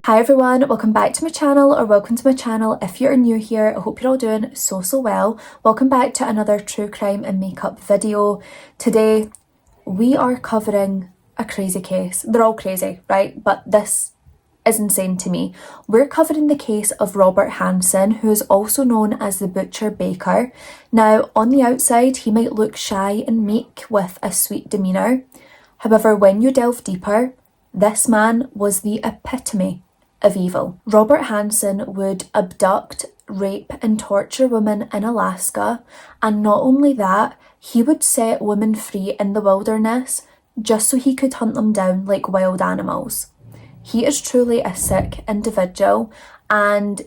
Hi everyone, welcome back to my channel, or welcome to my channel if you're new here. I hope you're all doing so well. Welcome back to another true crime and makeup video. Today we are covering a crazy case. They're all crazy, right? But this is insane to me. We're covering the case of Robert Hansen, who is also known as the Butcher Baker. Now, on the outside, he might look shy and meek with a sweet demeanour. However, when you delve deeper, this man was the epitome of evil. Robert Hansen would abduct, rape and torture women in Alaska, and not only that, he would set women free in the wilderness just so he could hunt them down like wild animals. He is truly a sick individual, and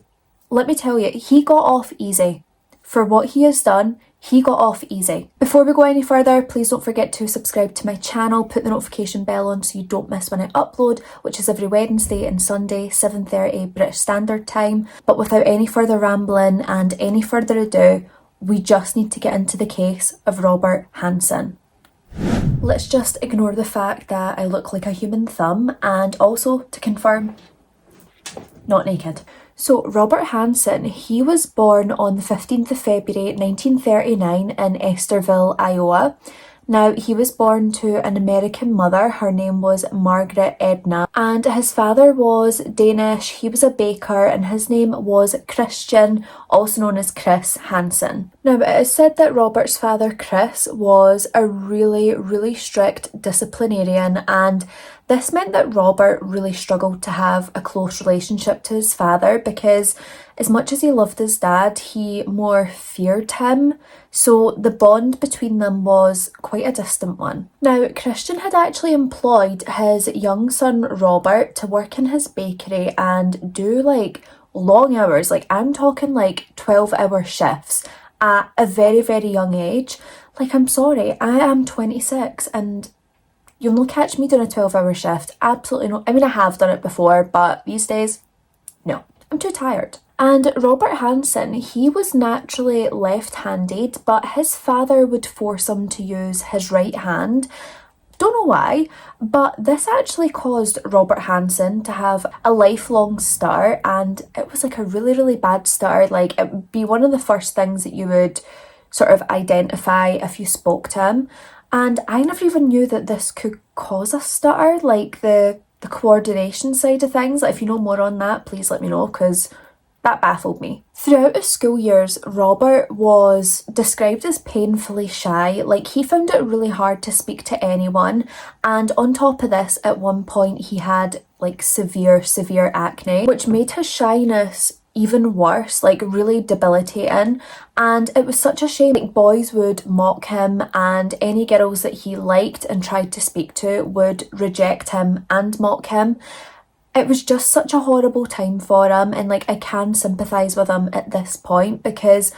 let me tell you, he got off easy. For what he has done, he got off easy. Before we go any further, please don't forget to subscribe to my channel, put the notification bell on so you don't miss when I upload, which is every Wednesday and Sunday, 7:30 British Standard Time. But without any further rambling and any further ado, we just need to get into the case of Robert Hansen. Let's just ignore the fact that I look like a human thumb, and also to confirm, not naked. So Robert Hansen, he was born on the 15th of February 1939 in Esterville, Iowa. Now, he was born to an American mother. Her name was Margaret Edna, and his father was Danish. He was a baker, and his name was Christian, also known as Chris Hansen. Now, it is said that Robert's father, Chris, was a really strict disciplinarian, and this meant that Robert really struggled to have a close relationship to his father because as much as he loved his dad, he more feared him. So the bond between them was quite a distant one. Now, Christian had actually employed his young son Robert to work in his bakery and do like long hours. Like, I'm talking like 12-hour shifts at a very young age. Like, I'm sorry, I am 26 and you'll not catch me doing a 12-hour shift. Absolutely not. I mean, I have done it before, but these days, no. I'm too tired. And Robert Hansen, he was naturally left-handed, but his father would force him to use his right hand. Don't know why, but this actually caused Robert Hansen to have a lifelong stutter, and it was like a really bad stutter. Like, it would be one of the first things that you would sort of identify if you spoke to him. And I never even knew that this could cause a stutter, like the coordination side of things. Like, if you know more on that, please let me know, because that baffled me. Throughout his school years, Robert was described as painfully shy. Like, he found it really hard to speak to anyone. And on top of this, at one point, he had like severe acne, which made his shyness even worse, like really debilitating. And it was such a shame. Like, boys would mock him, and any girls that he liked and tried to speak to would reject him and mock him. It was just such a horrible time for him, and like, I can sympathise with him at this point because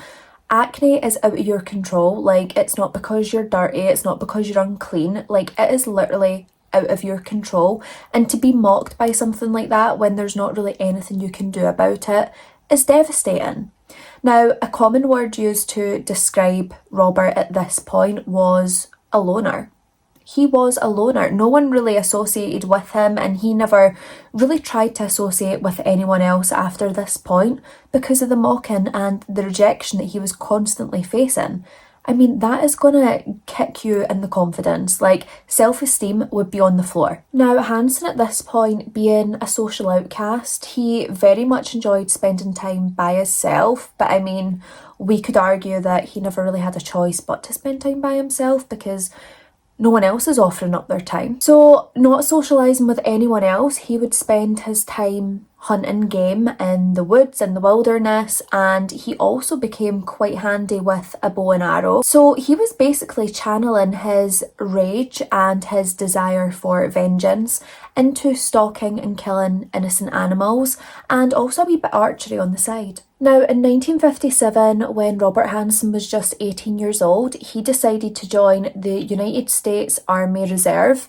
acne is out of your control. Like, it's not because you're dirty, it's not because you're unclean, like, it is literally out of your control. And to be mocked by something like that when there's not really anything you can do about it is devastating. Now, a common word used to describe Robert at this point was a loner. He was a loner. No one really associated with him, and he never really tried to associate with anyone else after this point because of the mocking and the rejection that he was constantly facing. I mean, that is gonna kick you in the confidence. Like, self-esteem would be on the floor. Now, Hansen at this point, being a social outcast, he very much enjoyed spending time by himself. But I mean, we could argue that he never really had a choice but to spend time by himself because no one else is offering up their time. So, not socialising with anyone else, he would spend his time hunting game in the woods and the wilderness, and he also became quite handy with a bow and arrow. So he was basically channeling his rage and his desire for vengeance into stalking and killing innocent animals, and also a wee bit archery on the side. Now, in 1957, when Robert Hansen was just 18 years old, he decided to join the United States Army Reserve.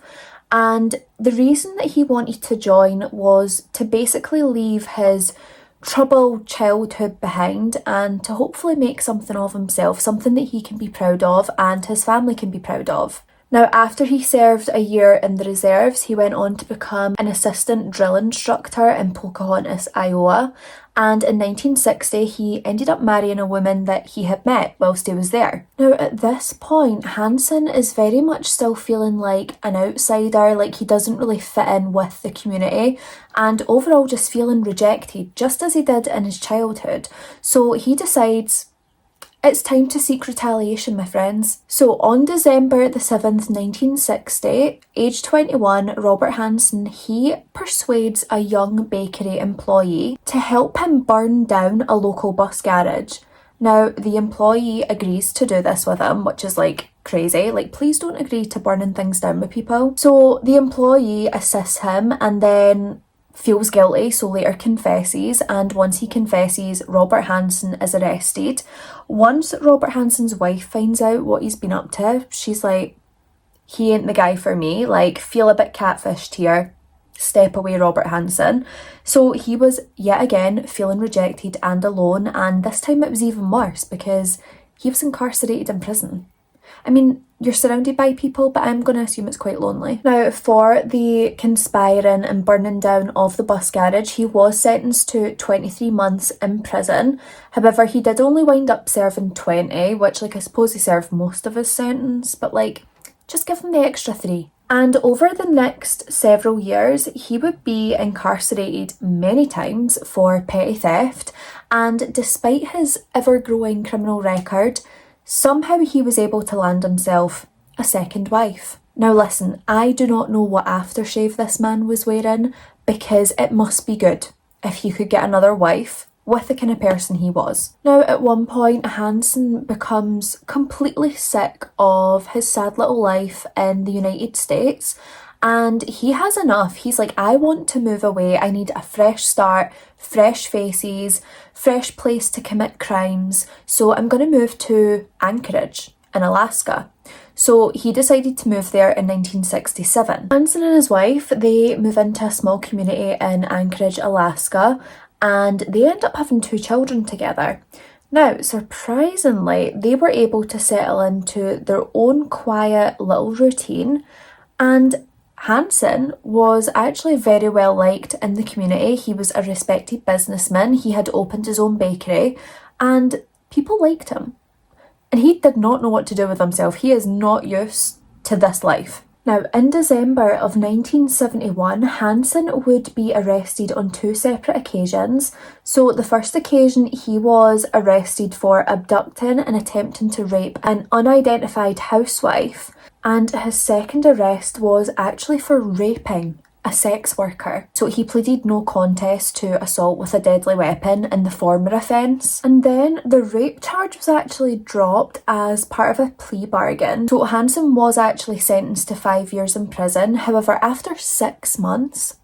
And the reason that he wanted to join was to basically leave his troubled childhood behind and to hopefully make something of himself, something that he can be proud of and his family can be proud of. Now, after he served a year in the reserves, he went on to become an assistant drill instructor in Pocahontas, Iowa, and in 1960 he ended up marrying a woman that he had met whilst he was there. Now, at this point, Hansen is very much still feeling like an outsider, like he doesn't really fit in with the community, and overall just feeling rejected, just as he did in his childhood. So he decides, it's time to seek retaliation, my friends. So on December the 7th, 1960, age 21, Robert Hansen, he persuades a young bakery employee to help him burn down a local bus garage. Now, the employee agrees to do this with him, which is like crazy. Like, please don't agree to burning things down with people. So the employee assists him and then feels guilty, so later confesses, and once he confesses, Robert Hansen is arrested. Once Robert Hansen's wife finds out what he's been up to, she's like, he ain't the guy for me, like, feel a bit catfished here, step away, Robert Hansen. So he was yet again feeling rejected and alone, and this time it was even worse because he was incarcerated in prison. I mean, you're surrounded by people, but I'm going to assume it's quite lonely. Now, for the conspiring and burning down of the bus garage, he was sentenced to 23 months in prison. However, he did only wind up serving 20, which, like, I suppose he served most of his sentence, but, like, just give him the extra 3. And over the next several years, he would be incarcerated many times for petty theft, and despite his ever-growing criminal record, somehow he was able to land himself a second wife. Now listen, I do not know what aftershave this man was wearing, because it must be good if he could get another wife with the kind of person he was. Now, at one point, Hansen becomes completely sick of his sad little life in the United States, and he has enough. He's like, I want to move away. I need a fresh start, fresh faces, fresh place to commit crimes. So I'm going to move to Anchorage in Alaska. So he decided to move there in 1967. Hansen and his wife, they move into a small community in Anchorage, Alaska, and they end up having 2 children together. Now, surprisingly, they were able to settle into their own quiet little routine, and Hansen was actually very well liked in the community. He was a respected businessman, he had opened his own bakery, and people liked him. And he did not know what to do with himself. He is not used to this life. Now, in December of 1971, Hansen would be arrested on 2 separate occasions. So the first occasion, he was arrested for abducting and attempting to rape an unidentified housewife. And his second arrest was actually for raping a sex worker. So he pleaded no contest to assault with a deadly weapon in the former offence. And then the rape charge was actually dropped as part of a plea bargain. So Hansen was actually sentenced to 5 years in prison. However, after 6 months,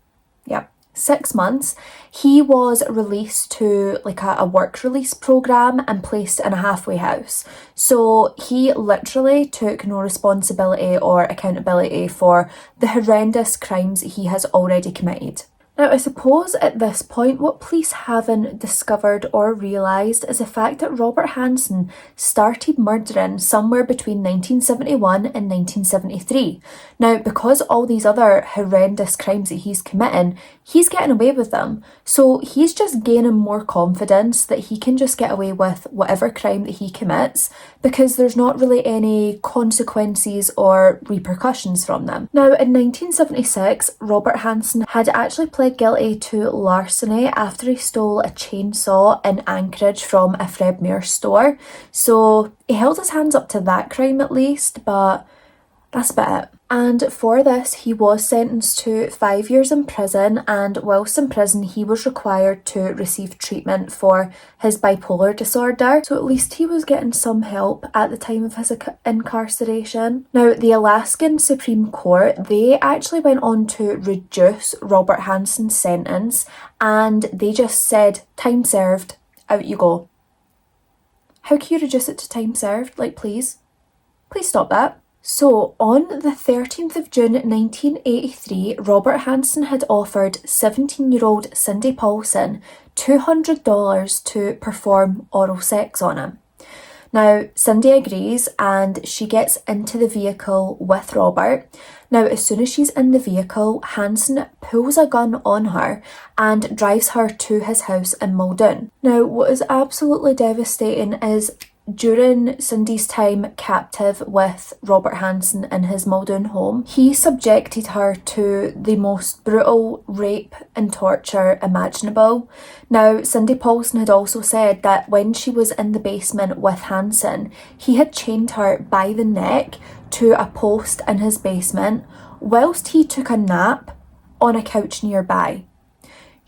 6 months, he was released to like a work release program and placed in a halfway house. So he literally took no responsibility or accountability for the horrendous crimes he has already committed. Now, I suppose at this point, what police haven't discovered or realised is the fact that Robert Hansen started murdering somewhere between 1971 and 1973. Now, because all these other horrendous crimes that he's committing, he's getting away with them. So he's just gaining more confidence that he can just get away with whatever crime that he commits because there's not really any consequences or repercussions from them. Now, in 1976, Robert Hansen had actually pled guilty to larceny after he stole a chainsaw in Anchorage from a Fred Meyer store. So he held his hands up to that crime at least, but that's about it. And for this, he was sentenced to 5 years in prison, and whilst in prison, he was required to receive treatment for his bipolar disorder. So at least he was getting some help at the time of his incarceration. Now, the Alaskan Supreme Court, they actually went on to reduce Robert Hansen's sentence, and they just said, time served, out you go. How can you reduce it to time served? Like, please stop that. So, on the 13th of June 1983, Robert Hansen had offered 17-year-old Cindy Paulson $200 to perform oral sex on him. Now, Cindy agrees and she gets into the vehicle with Robert. Now, as soon as she's in the vehicle, Hansen pulls a gun on her and drives her to his house in Muldoon. Now, what is absolutely devastating is during Cindy's time captive with Robert Hansen in his Muldoon home, he subjected her to the most brutal rape and torture imaginable. Now, Cindy Paulson had also said that when she was in the basement with Hansen, he had chained her by the neck to a post in his basement whilst he took a nap on a couch nearby.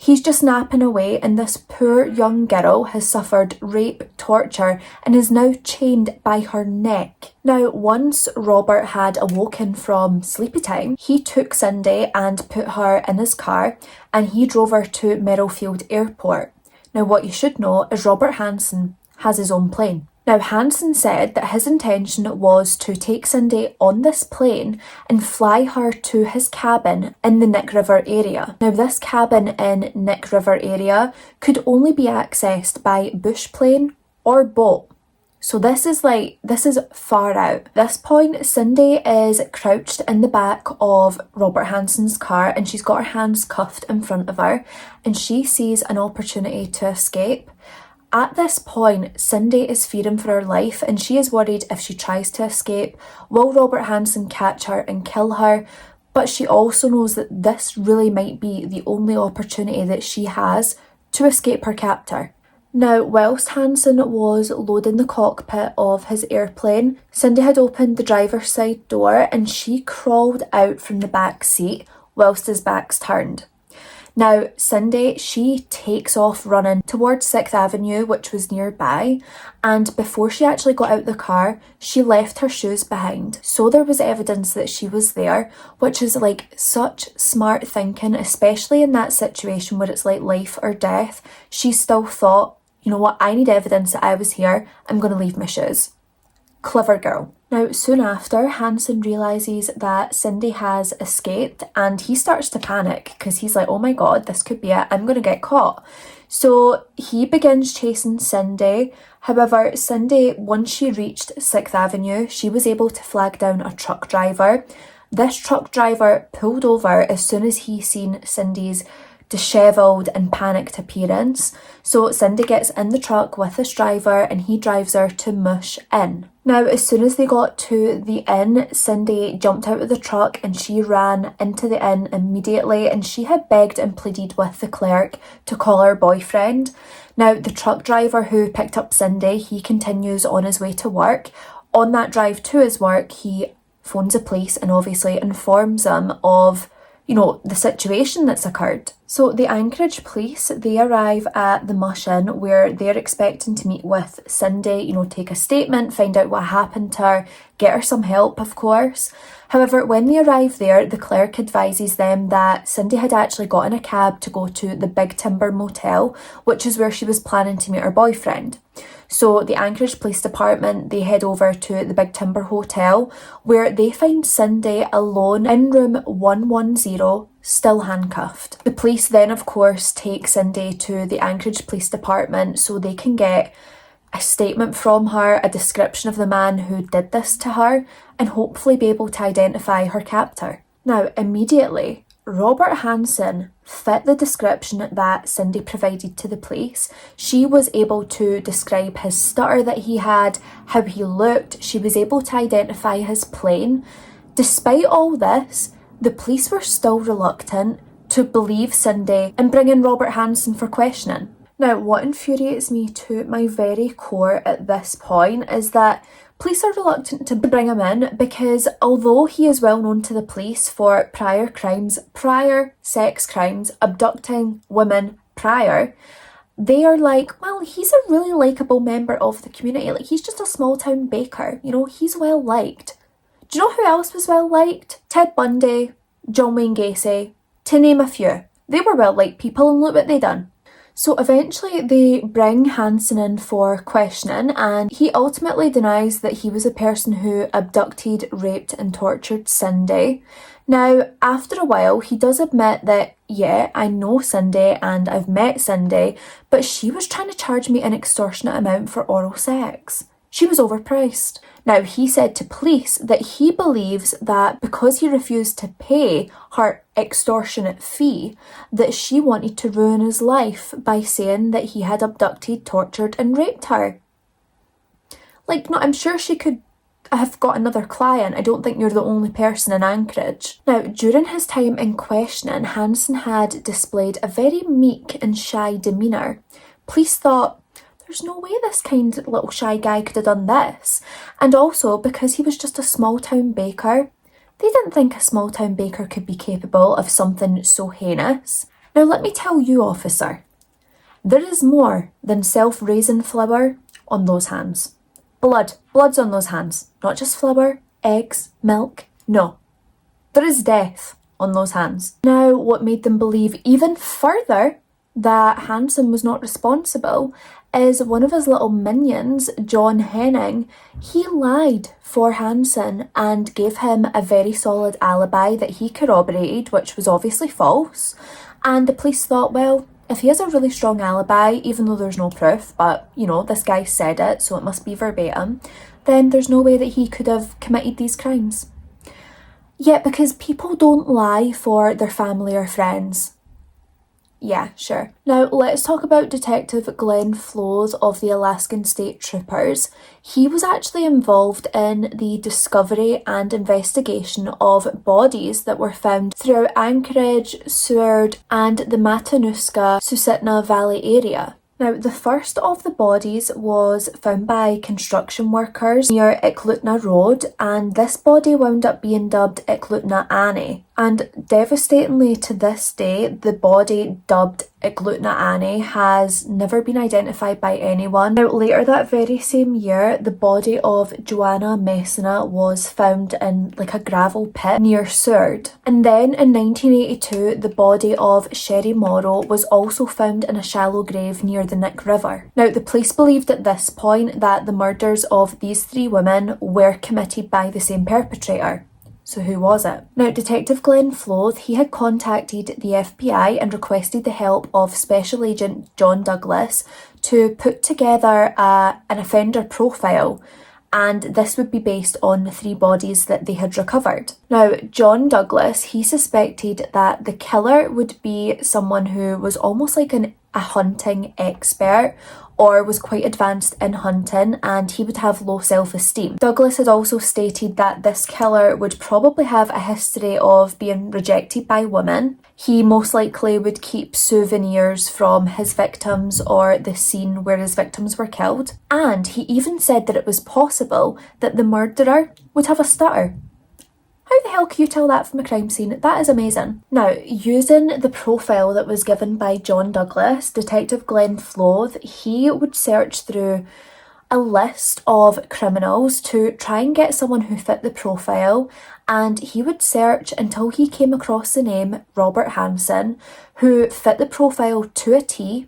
He's just napping away and this poor young girl has suffered rape, torture and is now chained by her neck. Now, once Robert had awoken from sleepy time, he took Cindy and put her in his car and he drove her to Merrifield Airport. Now, what you should know is Robert Hansen has his own plane. Now, Hansen said that his intention was to take Cindy on this plane and fly her to his cabin in the Nick River area. Now, this cabin in Nick River area could only be accessed by bush plane or boat. So this is far out. At this point, Cindy is crouched in the back of Robert Hansen's car and she's got her hands cuffed in front of her and she sees an opportunity to escape. At this point, Cindy is fearing for her life and she is worried if she tries to escape, will Robert Hansen catch her and kill her? But she also knows that this really might be the only opportunity that she has to escape her captor. Now, whilst Hansen was loading the cockpit of his airplane, Cindy had opened the driver's side door and she crawled out from the back seat whilst his back's turned. Now, Cindy, she takes off running towards 6th Avenue, which was nearby, and before she actually got out the car, she left her shoes behind. So there was evidence that she was there, which is such smart thinking, especially in that situation where it's like life or death. She still thought, you know what, I need evidence that I was here, I'm going to leave my shoes. Clever girl. Now, soon after, Hansen realises that Cindy has escaped and he starts to panic because he's like, oh my god, this could be it, I'm going to get caught. So he begins chasing Cindy. However, Cindy, once she reached 6th Avenue, she was able to flag down a truck driver. This truck driver pulled over as soon as he seen Cindy's dishevelled and panicked appearance. So Cindy gets in the truck with this driver and he drives her to Mush Inn. Now, as soon as they got to the inn, Cindy jumped out of the truck and she ran into the inn immediately and she had begged and pleaded with the clerk to call her boyfriend. Now, the truck driver who picked up Cindy, he continues on his way to work. On that drive to his work, he phones the police and obviously informs them of the situation that's occurred. So the Anchorage police, they arrive at the Mush Inn where they're expecting to meet with Cindy, take a statement, find out what happened to her, get her some help, of course. However, when they arrive there, the clerk advises them that Cindy had actually got in a cab to go to the Big Timber Motel, which is where she was planning to meet her boyfriend. So the Anchorage Police Department, they head over to the Big Timber Hotel where they find Cindy alone in room 110, still handcuffed. The police then, of course, take Cindy to the Anchorage Police Department so they can get a statement from her, a description of the man who did this to her, and hopefully be able to identify her captor. Now, immediately, Robert Hansen fit the description that Cindy provided to the police. She was able to describe his stutter that he had, how he looked. She was able to identify his plane. Despite all this, the police were still reluctant to believe Cindy and bring in Robert Hansen for questioning. Now, what infuriates me to my very core at this point is that police are reluctant to bring him in because although he is well known to the police for prior sex crimes, abducting women prior, they are like, well, he's a really likeable member of the community. He's just a small town baker, he's well liked. Do you know who else was well liked? Ted Bundy, John Wayne Gacy, to name a few. They were well liked people and look what they done. So eventually they bring Hansen in for questioning and he ultimately denies that he was a person who abducted, raped and tortured Cindy. Now, after a while, he does admit that, yeah, I know Cindy and I've met Cindy, but she was trying to charge me an extortionate amount for oral sex. She was overpriced. Now, he said to police that he believes that because he refused to pay her extortionate fee, that she wanted to ruin his life by saying that he had abducted, tortured and raped her. Like, no, I'm sure she could have got another client. I don't think you're the only person in Anchorage. Now, during his time in questioning, Hansen had displayed a very meek and shy demeanour. Police thought, there's no way this kind of little shy guy could have done this. And also, because he was just a small-town baker, they didn't think a small-town baker could be capable of something so heinous. Now, let me tell you, officer, there is more than self-raising flour on those hands. Blood's on those hands. Not just flour, eggs, milk. No. There is death on those hands. Now, what made them believe even further that Hansen was not responsible is one of his little minions, John Henning. He lied for Hansen and gave him a very solid alibi that he corroborated, which was obviously false. And the police thought, well, if he has a really strong alibi, even though there's no proof, but, you know, this guy said it, so it must be verbatim, then there's no way that he could have committed these crimes. Yeah, because people don't lie for their family or friends. Yeah, sure. Now, let's talk about Detective Glenn Floth of the Alaskan State Troopers. He was actually involved in the discovery and investigation of bodies that were found throughout Anchorage, Seward, and the Matanuska-Susitna Valley area. Now, the first of the bodies was found by construction workers near Iklutna Road, and this body wound up being dubbed Iklutna Annie. And devastatingly to this day, the body dubbed Iklutna Annie has never been identified by anyone. Now, later that very same year, the body of Joanna Messina was found in like a gravel pit near Seward. And then in 1982, the body of Sherry Morrow was also found in a shallow grave near the Nick River. Now, the police believed at this point that the murders of these three women were committed by the same perpetrator. So who was it? Now, Detective Glenn Floth, he had contacted the FBI and requested the help of Special Agent John Douglas to put together an offender profile, and this would be based on the three bodies that they had recovered. Now, John Douglas, he suspected that the killer would be someone who was almost like a hunting expert, or was quite advanced in hunting, and he would have low self-esteem. Douglas had also stated that this killer would probably have a history of being rejected by women. He most likely would keep souvenirs from his victims or the scene where his victims were killed. And he even said that it was possible that the murderer would have a stutter. How the hell can you tell that from a crime scene? That is amazing. Now, using the profile that was given by John Douglas, Detective Glenn Floth, he would search through a list of criminals to try and get someone who fit the profile, and he would search until he came across the name Robert Hansen, who fit the profile to a T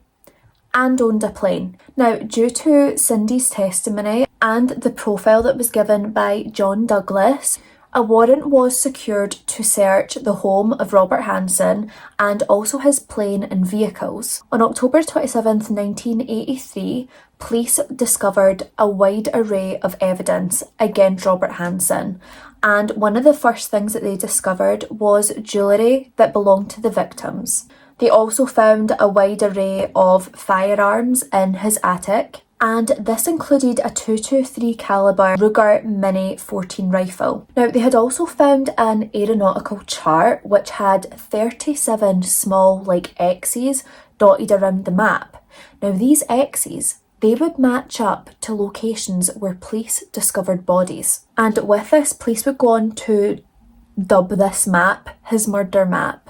and owned a plane. Now, due to Cindy's testimony and the profile that was given by John Douglas, a warrant was secured to search the home of Robert Hansen and also his plane and vehicles. On October 27th, 1983, police discovered a wide array of evidence against Robert Hansen, and one of the first things that they discovered was jewellery that belonged to the victims. They also found a wide array of firearms in his attic, and this included a .223 caliber Ruger Mini 14 rifle. Now, they had also found an aeronautical chart which had 37 small X's dotted around the map. Now, these X's, they would match up to locations where police discovered bodies. And with this, police would go on to dub this map his murder map.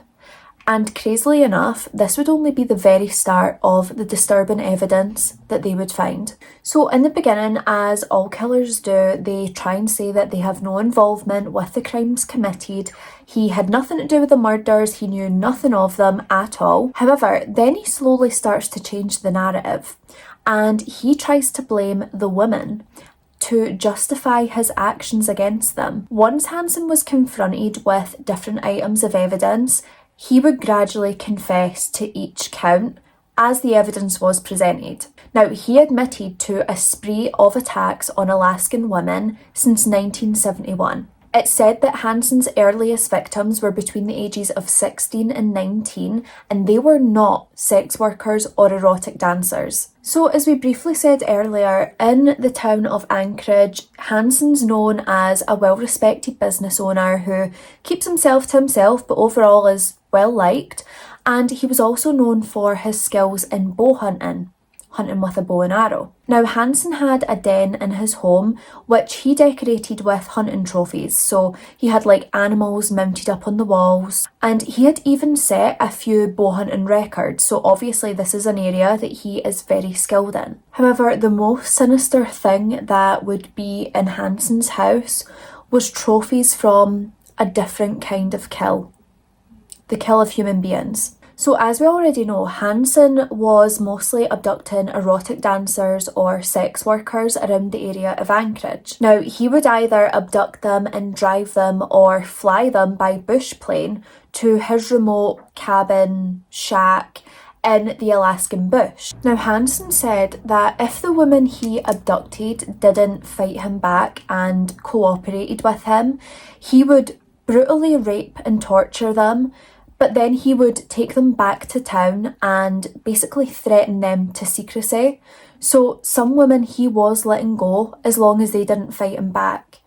And crazily enough, this would only be the very start of the disturbing evidence that they would find. So in the beginning, as all killers do, they try and say that they have no involvement with the crimes committed. He had nothing to do with the murders, he knew nothing of them at all. However, then he slowly starts to change the narrative, and he tries to blame the women to justify his actions against them. Once Hansen was confronted with different items of evidence, he would gradually confess to each count as the evidence was presented. Now, he admitted to a spree of attacks on Alaskan women since 1971. It's said that Hansen's earliest victims were between the ages of 16 and 19, and they were not sex workers or erotic dancers. So, as we briefly said earlier, in the town of Anchorage, Hansen's known as a well-respected business owner who keeps himself to himself but overall is well-liked, and he was also known for his skills in bow hunting with a bow and arrow. Now, Hansen had a den in his home which he decorated with hunting trophies, so he had like animals mounted up on the walls, and he had even set a few bow hunting records, so obviously this is an area that he is very skilled in. However, the most sinister thing that would be in Hansen's house was trophies from a different kind of kill, the kill of human beings. So as we already know, Hansen was mostly abducting erotic dancers or sex workers around the area of Anchorage. Now, he would either abduct them and drive them or fly them by bush plane to his remote cabin shack in the Alaskan bush. Now, Hansen said that if the women he abducted didn't fight him back and cooperated with him, he would brutally rape and torture them, but then he would take them back to town and basically threaten them to secrecy. So some women he was letting go as long as they didn't fight him back.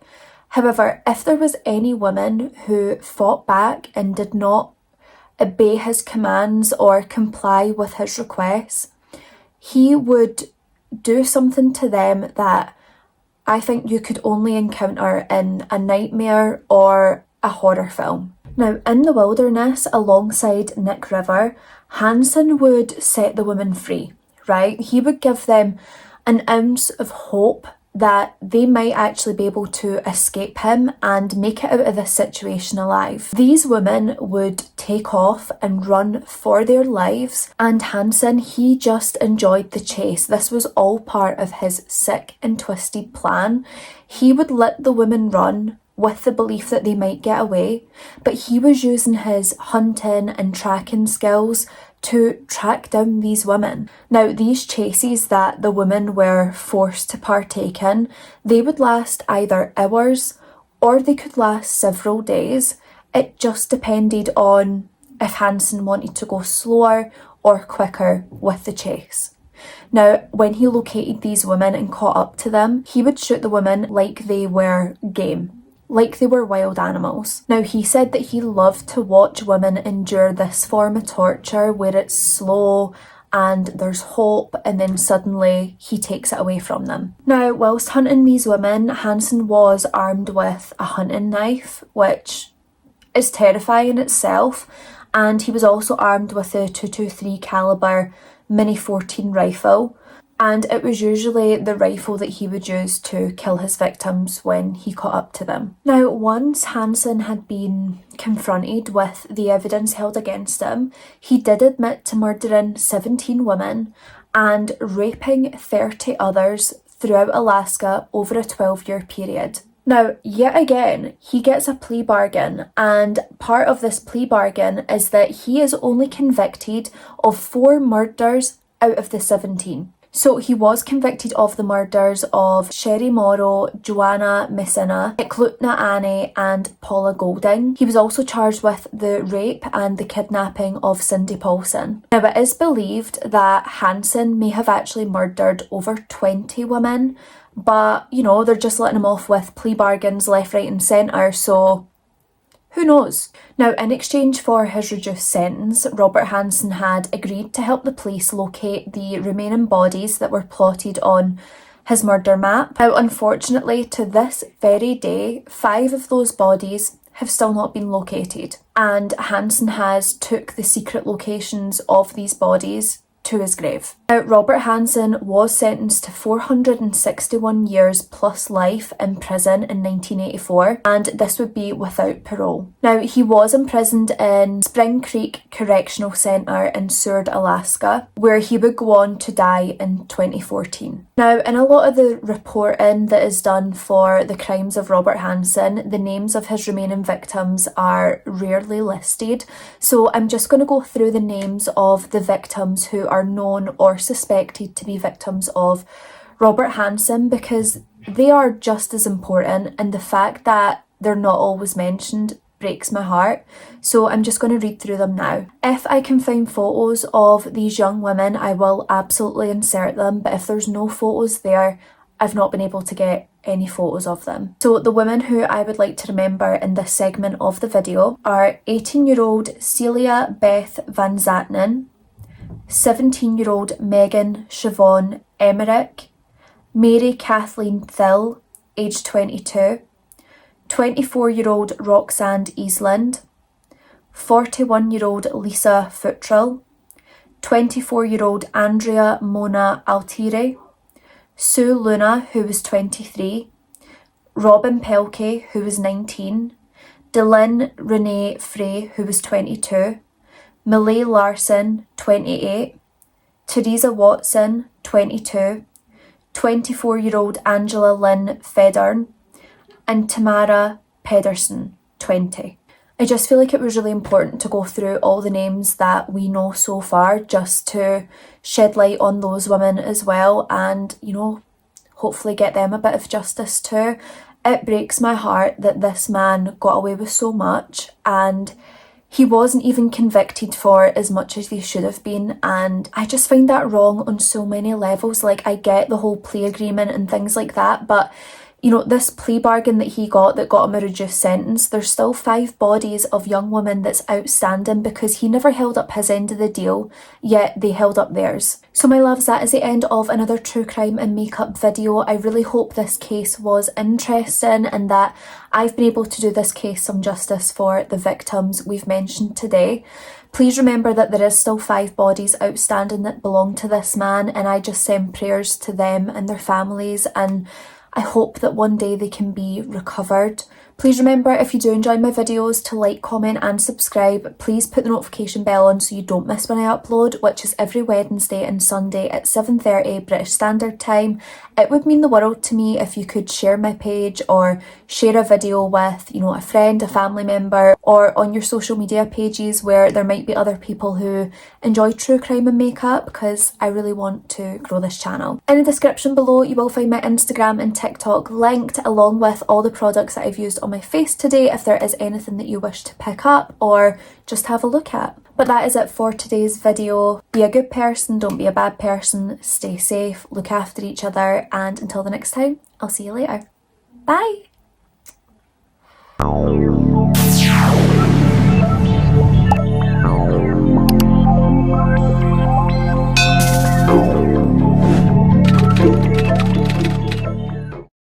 However, if there was any woman who fought back and did not obey his commands or comply with his requests, he would do something to them that I think you could only encounter in a nightmare or a horror film. Now, in the wilderness alongside Nick River, Hansen would set the women free, right? He would give them an ounce of hope that they might actually be able to escape him and make it out of this situation alive. These women would take off and run for their lives, and Hansen, he just enjoyed the chase. This was all part of his sick and twisted plan. He would let the women run with the belief that they might get away, but he was using his hunting and tracking skills to track down these women. Now, these chases that the women were forced to partake in, they would last either hours or they could last several days. It just depended on if Hansen wanted to go slower or quicker with the chase. Now, when he located these women and caught up to them, he would shoot the women like they were game, like they were wild animals. Now, he said that he loved to watch women endure this form of torture where it's slow and there's hope, and then suddenly he takes it away from them. Now, whilst hunting these women, Hansen was armed with a hunting knife, which is terrifying in itself, and he was also armed with a .223 caliber Mini 14 rifle, and it was usually the rifle that he would use to kill his victims when he caught up to them. Now, once Hansen had been confronted with the evidence held against him, he did admit to murdering 17 women and raping 30 others throughout Alaska over a 12-year period. Now, yet again, he gets a plea bargain, and part of this plea bargain is that he is only convicted of 4 murders out of the 17. So he was convicted of the murders of Sherry Morrow, Joanna Messina, Klutna Annie and Paula Golding. He was also charged with the rape and the kidnapping of Cindy Paulson. Now, it is believed that Hansen may have actually murdered over 20 women, but, you know, they're just letting him off with plea bargains left, right and centre, so who knows? Now, in exchange for his reduced sentence, Robert Hansen had agreed to help the police locate the remaining bodies that were plotted on his murder map. Now, unfortunately, to this very day, 5 of those bodies have still not been located, and Hansen has took the secret locations of these bodies to his grave. Now, Robert Hansen was sentenced to 461 years plus life in prison in 1984, and this would be without parole. Now, he was imprisoned in Spring Creek Correctional Centre in Seward, Alaska, where he would go on to die in 2014. Now, in a lot of the reporting that is done for the crimes of Robert Hansen, the names of his remaining victims are rarely listed, so I'm just going to go through the names of the victims who are known or are suspected to be victims of Robert Hansen, because they are just as important, and the fact that they're not always mentioned breaks my heart. So I'm just going to read through them now. If I can find photos of these young women, I will absolutely insert them, but if there's no photos there, I've not been able to get any photos of them. So the women who I would like to remember in this segment of the video are 18-year-old Celia Beth Van Zatnen, 17-year-old Megan Siobhan Emmerich, Mary Kathleen Thill, aged 22, 24-year-old Roxanne Eastland, 41-year-old Lisa Futrell, 24-year-old Andrea Mona Altieri, Sue Luna, who was 23, Robin Pelkey, who was 19, Delyn Renee Frey, who was 22, Millie Larson, 28, Teresa Watson, 22, 24-year-old Angela Lynn Federn, and Tamara Pedersen, 20. I just feel like it was really important to go through all the names that we know so far, just to shed light on those women as well, and, you know, hopefully get them a bit of justice too. It breaks my heart that this man got away with so much, and he wasn't even convicted for as much as he should have been, and I just find that wrong on so many levels. Like, I get the whole plea agreement and things like that, but you know, this plea bargain that he got that got him a reduced sentence, there's still 5 bodies of young women that's outstanding because he never held up his end of the deal, yet they held up theirs. So my loves, that is the end of another true crime and makeup video. I really hope this case was interesting and that I've been able to do this case some justice for the victims we've mentioned today. Please remember that there is still 5 bodies outstanding that belong to this man, and I just send prayers to them and their families, and I hope that one day they can be recovered. Please remember, if you do enjoy my videos, to like, comment and subscribe. Please put the notification bell on so you don't miss when I upload, which is every Wednesday and Sunday at 7:30 British Standard Time. It would mean the world to me if you could share my page or share a video with, you know, a friend, a family member, or on your social media pages where there might be other people who enjoy true crime and makeup, because I really want to grow this channel. In the description below you will find my Instagram and TikTok linked, along with all the products that I've used on my face today if there is anything that you wish to pick up or just have a look at. But that is it for today's video. Be a good person, don't be a bad person, stay safe, look after each other, and until the next time, I'll see you later. Bye!